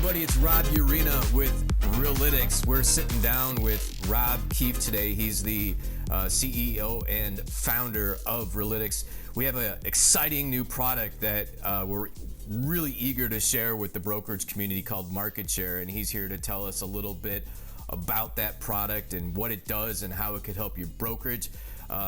everybody, it's Rob Urena with Relitix. We're sitting down with Rob Keefe today. He's the CEO and founder of Relitix. We have an exciting new product that we're really eager to share with the brokerage community called Market Share, and he's here to tell us a little bit about that product and what it does and how it could help your brokerage.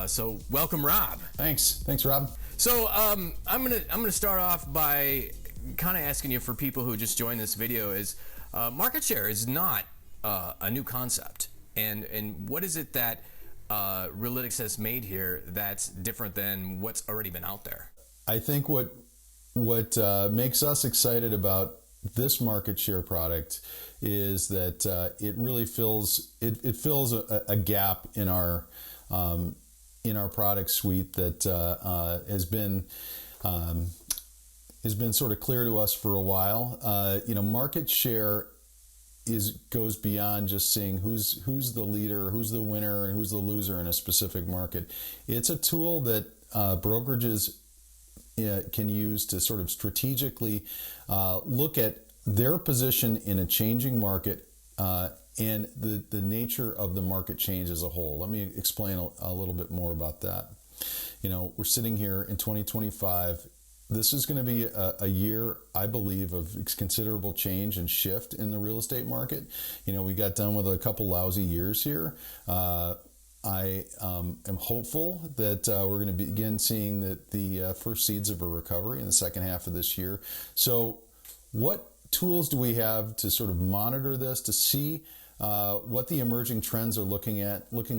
So welcome, Rob. Thanks, Rob. So I'm gonna start off by kind of asking you, for people who just joined this video, is market share is not a new concept, and what is it that Relitix has made here that's different than what's already been out there? I think what makes us excited about this market share product is that it really fills a gap in our product suite that has been sort of clear to us for a while. Market share goes beyond just seeing who's the leader, who's the winner, and who's the loser in a specific market. It's a tool that brokerages can use to sort of strategically look at their position in a changing market and the nature of the market change as a whole. Let me explain a little bit more about that. We're sitting here in 2025. This is going to be a year, I believe, of considerable change and shift in the real estate market. We got done with a couple lousy years here. I am hopeful that we're going to begin seeing the first seeds of a recovery in the second half of this year. So what tools do we have to sort of monitor this, to see what the emerging trends are looking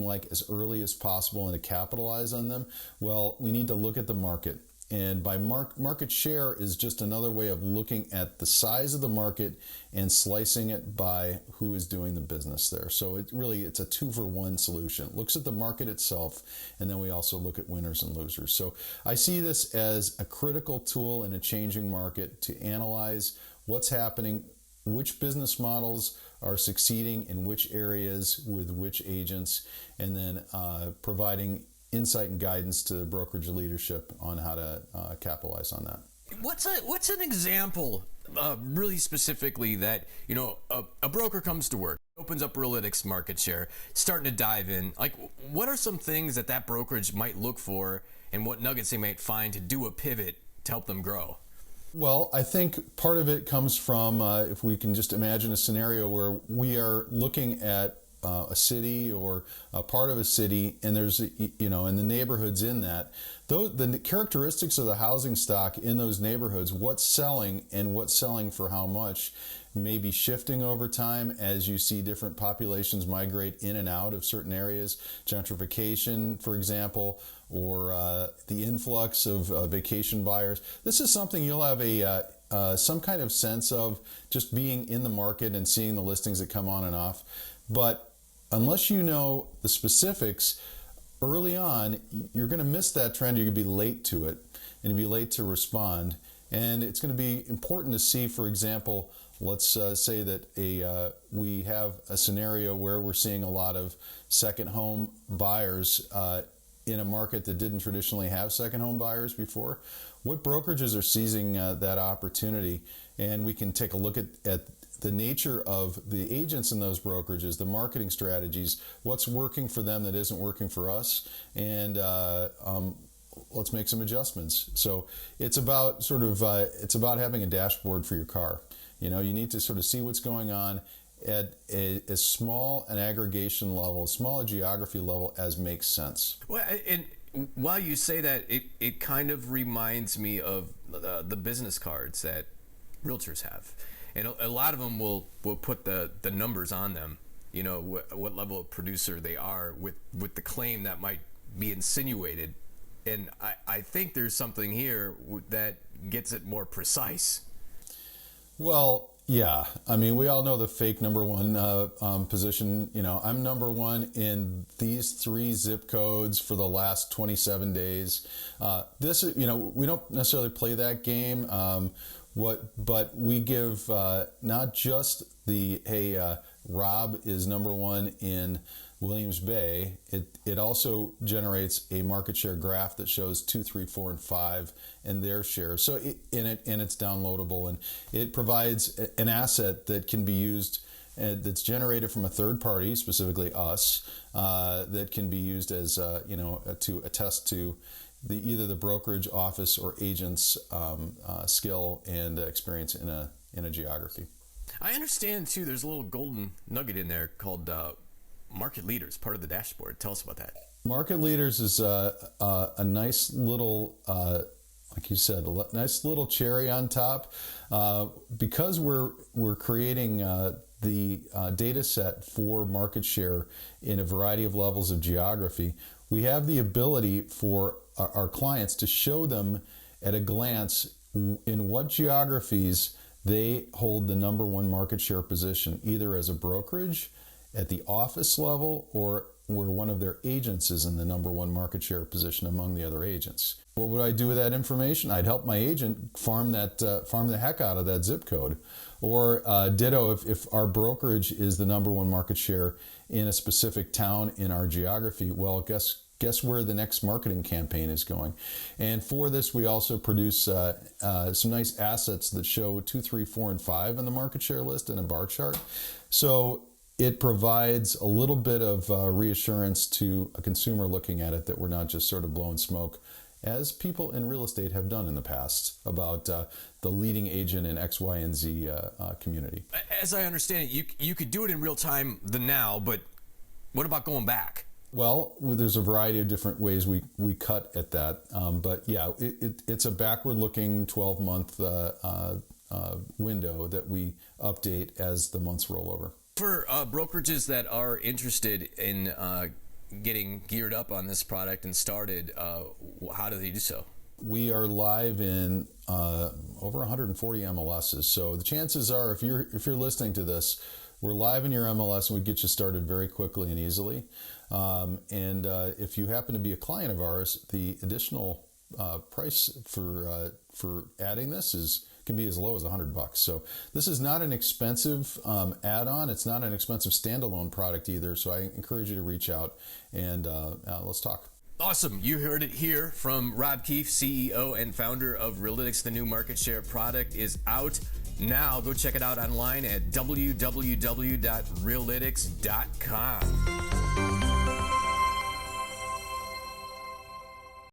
like as early as possible and to capitalize on them? Well, we need to look at the market. And by market share is just another way of looking at the size of the market and slicing it by who is doing the business there. So it's a 2-for-1 solution. It looks at the market itself, and then we also look at winners and losers. So I see this as a critical tool in a changing market to analyze what's happening, which business models are succeeding in which areas with which agents, and then providing insight and guidance to the brokerage leadership on how to capitalize on that. What's an example, really specifically, that a broker comes to work, opens up Relitix Market Share, starting to dive in? Like, what are some things that brokerage might look for, and what nuggets they might find to do a pivot to help them grow? Well, I think part of it comes from if we can just imagine a scenario where we are looking at a city or a part of a city, and there's and the neighborhoods in that, the characteristics of the housing stock in those neighborhoods, what's selling and what's selling for how much, may be shifting over time as you see different populations migrate in and out of certain areas, gentrification, for example, or the influx of vacation buyers. This is something you'll have some kind of sense of just being in the market and seeing the listings that come on and off. But unless you know the specifics early on, you're going to miss that trend. You're going to be late to it, and you'll be late to respond. And it's going to be important to see, for example, let's say that we have a scenario where we're seeing a lot of second home buyers in a market that didn't traditionally have second home buyers before. What brokerages are seizing that opportunity? And we can take a look at the nature of the agents in those brokerages, the marketing strategies, what's working for them that isn't working for us, and let's make some adjustments. So it's about it's about having a dashboard for your car. You need to sort of see what's going on at as small an aggregation level, small a geography level as makes sense. Well, and while you say that, it kind of reminds me of the business cards that realtors have. And a lot of them will put the numbers on them, what level of producer they are with the claim that might be insinuated. And I think there's something here that gets it more precise. Well, yeah. I mean, we all know the fake number one position. I'm number one in these 3 zip codes for the last 27 days. We don't necessarily play that game. But we give not just the Rob is number one in Williams Bay. It also generates a market share graph that shows 2, 3, 4, and 5 and their share. So it's downloadable, and it provides an asset that can be used, that's generated from a third party, specifically us, that can be used as to attest to either the brokerage office or agent's skill and experience in a geography. I understand too. There's a little golden nugget in there called Market Leaders, part of the dashboard. Tell us about that. Market Leaders is a nice little, like you said, a nice little cherry on top, because we're creating the data set for market share in a variety of levels of geography. We have the ability for our clients to show them at a glance in what geographies they hold the number one market share position, either as a brokerage, at the office level, or where one of their agents is in the number one market share position among the other agents. What would I do with that information? I'd help my agent farm the heck out of that zip code. Or ditto, if our brokerage is the number one market share in a specific town in our geography, well, guess where the next marketing campaign is going. And for this, we also produce some nice assets that show 2, 3, 4, and 5 on the market share list in a bar chart. So it provides a little bit of reassurance to a consumer looking at it that we're not just sort of blowing smoke, as people in real estate have done in the past, about the leading agent in X, Y, and Z community. As I understand it, you could do it in real time now, but what about going back? Well, there's a variety of different ways we cut at that. But yeah, it's a backward-looking 12-month window that we update as the months roll over. For brokerages that are interested in getting geared up on this product and started, how do they do so? We are live in over 140 MLSs. So the chances are, if you're listening to this, we're live in your MLS and we get you started very quickly and easily. And if you happen to be a client of ours, the additional price for adding this can be as low as $100. So this is not an expensive add-on. It's not an expensive standalone product either. So I encourage you to reach out and let's talk. Awesome. You heard it here from Rob Keefe, CEO and founder of Relitix. The new market share product is out now. Go check it out online at www.relitix.com.